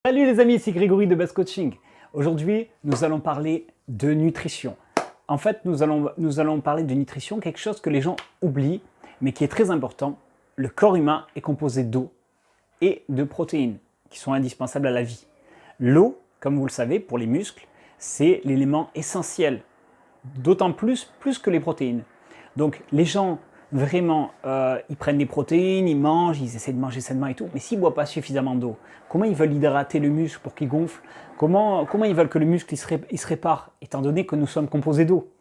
Salut les amis, c'est Grégory de Best Coaching. Aujourd'hui, nous allons parler de nutrition. En fait, nous allons parler de nutrition, quelque chose que les gens oublient, mais qui est très important. Le corps humain est composé d'eau et de protéines, qui sont indispensables à la vie. L'eau, comme vous le savez, pour les muscles, c'est l'élément essentiel, d'autant plus que les protéines. Donc les gens, vraiment, ils prennent des protéines, ils mangent, ils essaient de manger sainement et tout, mais s'ils ne boivent pas suffisamment d'eau, comment ils veulent hydrater le muscle pour qu'il gonfle? Comment ils veulent que le muscle il se répare, étant donné que nous sommes composés d'eau?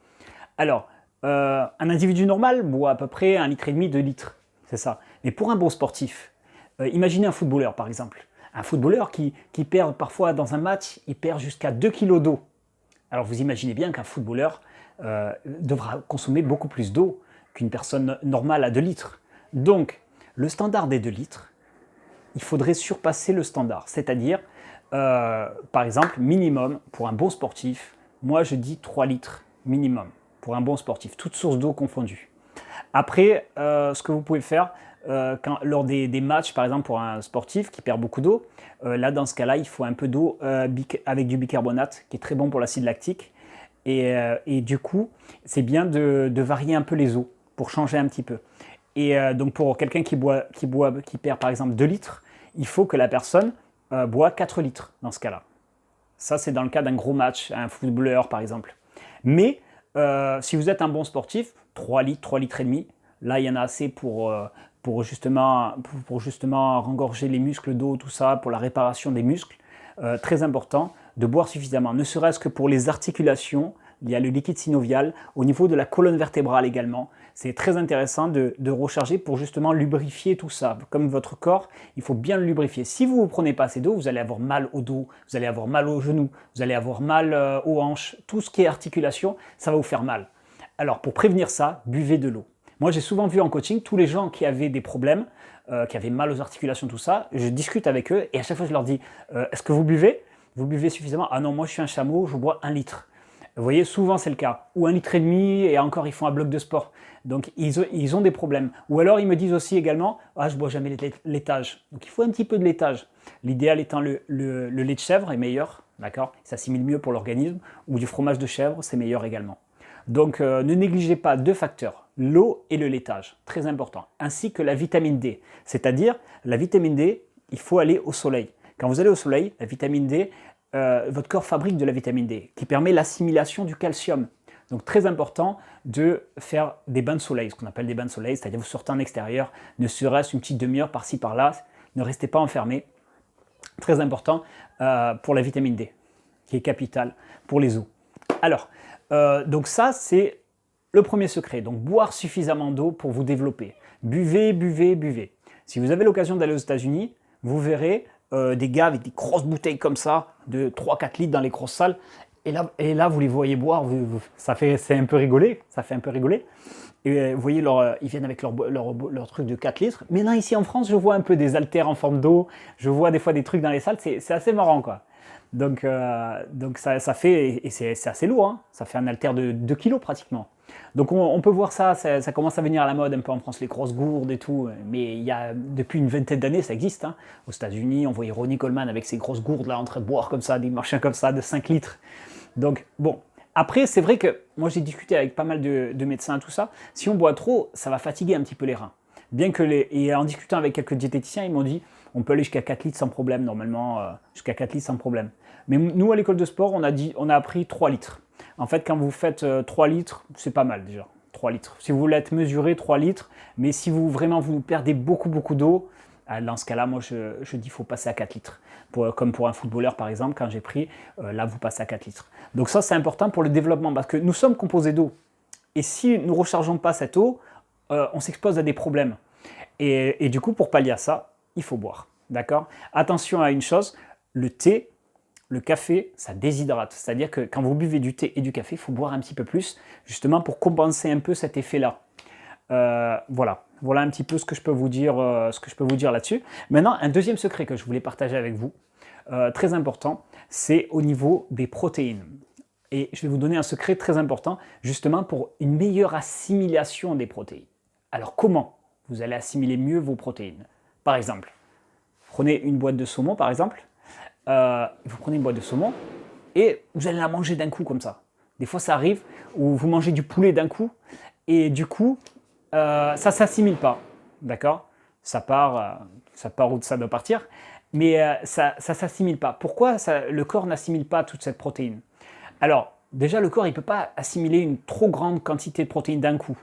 Alors, un individu normal boit à peu près 1,5 litre, 2 litres, c'est ça. Mais pour un bon sportif, imaginez un footballeur par exemple. Un footballeur qui perd parfois dans un match, il perd jusqu'à 2 kilos d'eau. Alors vous imaginez bien qu'un footballeur devra consommer beaucoup plus d'eau qu'une personne normale à 2 litres. Donc, le standard des 2 litres, il faudrait surpasser le standard. C'est-à-dire, par exemple, minimum, pour un bon sportif, moi je dis 3 litres minimum, pour un bon sportif, toutes sources d'eau confondues. Après, ce que vous pouvez faire, lors des matchs, par exemple pour un sportif qui perd beaucoup d'eau, là dans ce cas-là, il faut un peu d'eau avec du bicarbonate, qui est très bon pour l'acide lactique. Et du coup, c'est bien de varier un peu les eaux pour changer un petit peu. Et donc pour quelqu'un qui perd par exemple 2 litres, il faut que la personne boit 4 litres dans ce cas-là. Ça, c'est dans le cas d'un gros match, un footballeur par exemple. Mais si vous êtes un bon sportif, 3 litres, 3 litres et demi, là, il y en a assez pour justement rengorger les muscles d'eau, tout ça, pour la réparation des muscles. Très important de boire suffisamment, ne serait-ce que pour les articulations. Il y a le liquide synovial, au niveau de la colonne vertébrale également. C'est très intéressant de recharger pour justement lubrifier tout ça. Comme votre corps, il faut bien le lubrifier. Si vous ne prenez pas assez d'eau, vous allez avoir mal au dos, vous allez avoir mal aux genoux, vous allez avoir mal aux hanches. Tout ce qui est articulation, ça va vous faire mal. Alors pour prévenir ça, buvez de l'eau. Moi j'ai souvent vu en coaching tous les gens qui avaient des problèmes, qui avaient mal aux articulations, tout ça. Je discute avec eux et à chaque fois je leur dis est-ce que vous buvez? Vous buvez suffisamment? Ah non, moi je suis un chameau, je bois 1 litre. Vous voyez, souvent c'est le cas. Ou 1,5 litre et encore ils font un bloc de sport. Donc ils ont des problèmes. Ou alors ils me disent aussi également, ah je bois jamais laitage. Donc il faut un petit peu de laitage. L'idéal étant le lait de chèvre est meilleur, d'accord? Il s'assimile mieux pour l'organisme. Ou du fromage de chèvre, c'est meilleur également. Donc ne négligez pas 2 facteurs, l'eau et le laitage, très important, ainsi que la vitamine D. C'est-à-dire, la vitamine D, il faut aller au soleil. Quand vous allez au soleil, la vitamine D, votre corps fabrique de la vitamine D, qui permet l'assimilation du calcium. Donc très important de faire des bains de soleil, ce qu'on appelle des bains de soleil, c'est-à-dire vous sortez en extérieur, ne serait-ce une petite demi-heure par-ci par-là, ne restez pas enfermé. Très important pour la vitamine D, qui est capitale pour les os. Alors, donc ça, c'est le premier secret. Donc, boire suffisamment d'eau pour vous développer. Buvez, buvez, buvez. Si vous avez l'occasion d'aller aux États-Unis, vous verrez des gars avec des grosses bouteilles comme ça, de 3-4 litres dans les grosses salles. Et là, vous les voyez boire, c'est un peu rigolé, ça fait un peu rigoler. Et vous voyez, ils viennent avec leur truc de 4 litres. Mais là, ici en France, je vois un peu des haltères en forme d'eau. Je vois des fois des trucs dans les salles, c'est assez marrant, quoi. Donc ça fait, et c'est assez lourd, hein, ça fait un haltère de 2 kilos pratiquement. Donc on peut voir ça commence à venir à la mode un peu en France, les grosses gourdes et tout, mais depuis une vingtaine d'années ça existe. Hein. Aux États-Unis, on voyait Ronnie Coleman avec ses grosses gourdes là en train de boire comme ça, des machins comme ça de 5 litres. Donc bon, après c'est vrai que moi j'ai discuté avec pas mal de médecins, tout ça, si on boit trop, ça va fatiguer un petit peu les reins. Bien que et en discutant avec quelques diététiciens, ils m'ont dit on peut aller jusqu'à 4 litres sans problème, normalement, jusqu'à 4 litres sans problème. Mais nous, à l'école de sport, on a appris 3 litres. En fait, quand vous faites 3 litres, c'est pas mal déjà, 3 litres. Si vous voulez être mesuré, 3 litres, mais si vous perdez beaucoup d'eau, dans ce cas-là, moi, je dis qu'il faut passer à 4 litres. Comme pour un footballeur, par exemple, quand j'ai pris, là, vous passez à 4 litres. Donc ça, c'est important pour le développement, parce que nous sommes composés d'eau. Et si nous ne rechargeons pas cette eau, on s'expose à des problèmes. Et du coup, pour pallier à ça, il faut boire. D'accord? Attention à une chose, le thé, le café, ça déshydrate. C'est-à-dire que quand vous buvez du thé et du café, il faut boire un petit peu plus, justement pour compenser un peu cet effet-là. Voilà un petit peu ce que je peux vous dire, là-dessus. Maintenant, un deuxième secret que je voulais partager avec vous, très important, c'est au niveau des protéines. Et je vais vous donner un secret très important, justement pour une meilleure assimilation des protéines. Alors comment vous allez assimiler mieux vos protéines? Par exemple, prenez une boîte de saumon par exemple, vous prenez une boîte de saumon et vous allez la manger d'un coup comme ça. Des fois, ça arrive où vous mangez du poulet d'un coup et du coup, ça ne s'assimile pas. D'accord? Ça part où ça doit partir, mais ça ne s'assimile pas. Pourquoi le corps n'assimile pas toute cette protéine? Alors, déjà, le corps ne peut pas assimiler une trop grande quantité de protéines d'un coup.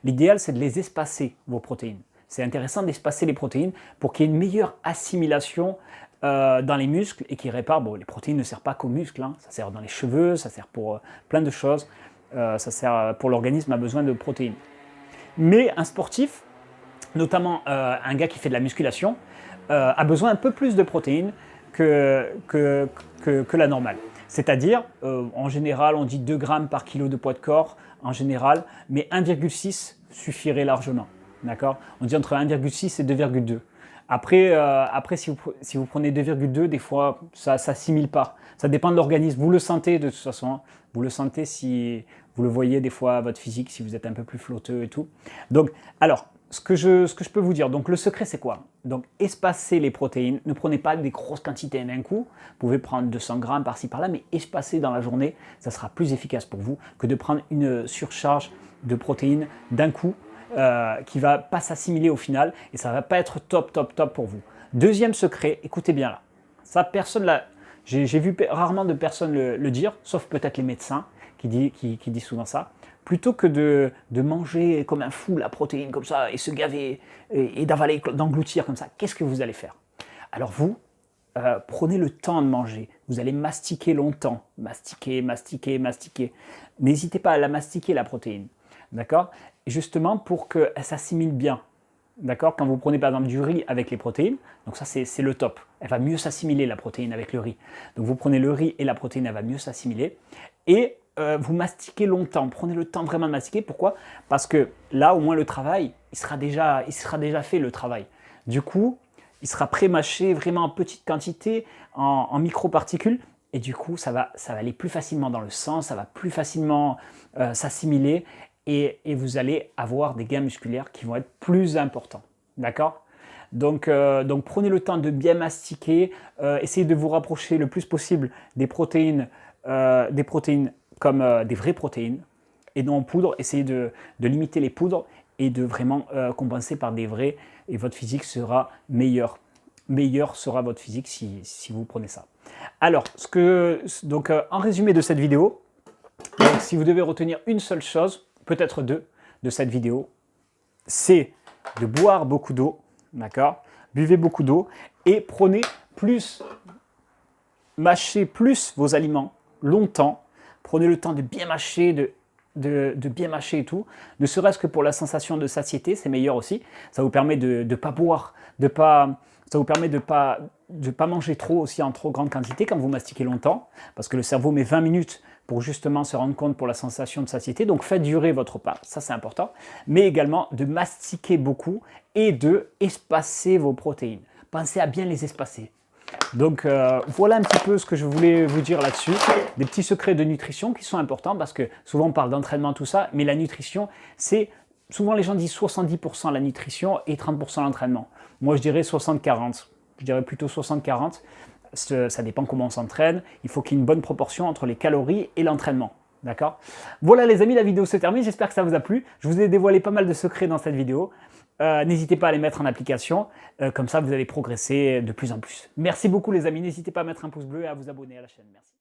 L'idéal, c'est de les espacer, vos protéines. C'est intéressant d'espacer les protéines pour qu'il y ait une meilleure assimilation dans les muscles et qui répare. Bon, les protéines ne servent pas qu'aux muscles, hein. Ça sert dans les cheveux, ça sert pour plein de choses. Ça sert pour l'organisme a besoin de protéines. Mais un sportif, notamment un gars qui fait de la musculation, a besoin un peu plus de protéines que la normale. C'est-à-dire, en général, on dit 2 grammes par kilo de poids de corps, en général, mais 1,6 suffirait largement. D'accord? On dit entre 1,6 et 2,2. Après, si vous prenez 2,2, des fois, ça ne s'assimile pas. Ça dépend de l'organisme. Vous le sentez de toute façon. Hein. Vous le sentez si vous le voyez des fois à votre physique, si vous êtes un peu plus flotteux et tout. Donc, alors, ce que je peux vous dire, donc le secret c'est quoi? Donc, espacez les protéines. Ne prenez pas des grosses quantités d'un coup. Vous pouvez prendre 200 grammes par-ci par-là, mais espacez dans la journée. Ça sera plus efficace pour vous que de prendre une surcharge de protéines d'un coup. Qui ne va pas s'assimiler au final et ça ne va pas être top pour vous. Deuxième secret, écoutez bien là, ça personne l'a, j'ai vu rarement de personnes le dire, sauf peut-être les médecins qui disent souvent ça, plutôt que de manger comme un fou la protéine comme ça et se gaver et d'avaler, d'engloutir comme ça, qu'est-ce que vous allez faire? Alors vous, prenez le temps de manger, vous allez mastiquer longtemps, mastiquer. N'hésitez pas à la mastiquer la protéine. D'accord? Justement pour qu'elle s'assimile bien. D'accord? Quand vous prenez par exemple du riz avec les protéines, donc ça c'est le top. Elle va mieux s'assimiler la protéine avec le riz. Donc vous prenez le riz et la protéine, elle va mieux s'assimiler. Et vous mastiquez longtemps. Prenez le temps vraiment de mastiquer. Pourquoi? Parce que là, au moins le travail, il sera déjà fait le travail. Du coup, il sera pré-mâché vraiment en petite quantité, en microparticules. Et du coup, ça va aller plus facilement dans le sang, ça va plus facilement s'assimiler. Et vous allez avoir des gains musculaires qui vont être plus importants. D'accord? Donc prenez le temps de bien mastiquer, essayez de vous rapprocher le plus possible des protéines comme des vraies protéines et non en poudre. Essayez de limiter les poudres et de vraiment compenser par des vraies et votre physique sera meilleure. Meilleur sera votre physique si vous prenez ça. Alors, en résumé de cette vidéo, donc, si vous devez retenir une seule chose, peut-être deux, de cette vidéo, c'est de boire beaucoup d'eau, d'accord? Buvez beaucoup d'eau et mâchez plus vos aliments longtemps. Prenez le temps de bien mâcher, de bien mâcher et tout, ne serait-ce que pour la sensation de satiété, c'est meilleur aussi. Ça vous permet de ne pas boire, ça vous permet de pas manger trop aussi en trop grande quantité quand vous mastiquez longtemps, parce que le cerveau met 20 minutes pour justement se rendre compte pour la sensation de satiété. Donc faites durer votre repas, ça c'est important, mais également de mastiquer beaucoup et de espacer vos protéines. Pensez à bien les espacer. Donc voilà un petit peu ce que je voulais vous dire là-dessus, des petits secrets de nutrition qui sont importants parce que souvent on parle d'entraînement, tout ça, mais la nutrition, c'est souvent les gens disent 70% la nutrition et 30% l'entraînement. Moi je dirais 60-40, je dirais plutôt 60-40, ça dépend comment on s'entraîne, il faut qu'il y ait une bonne proportion entre les calories et l'entraînement. D'accord? Voilà les amis, la vidéo se termine, j'espère que ça vous a plu. Je vous ai dévoilé pas mal de secrets dans cette vidéo. N'hésitez pas à les mettre en application, comme ça vous allez progresser de plus en plus. Merci beaucoup les amis, n'hésitez pas à mettre un pouce bleu et à vous abonner à la chaîne. Merci.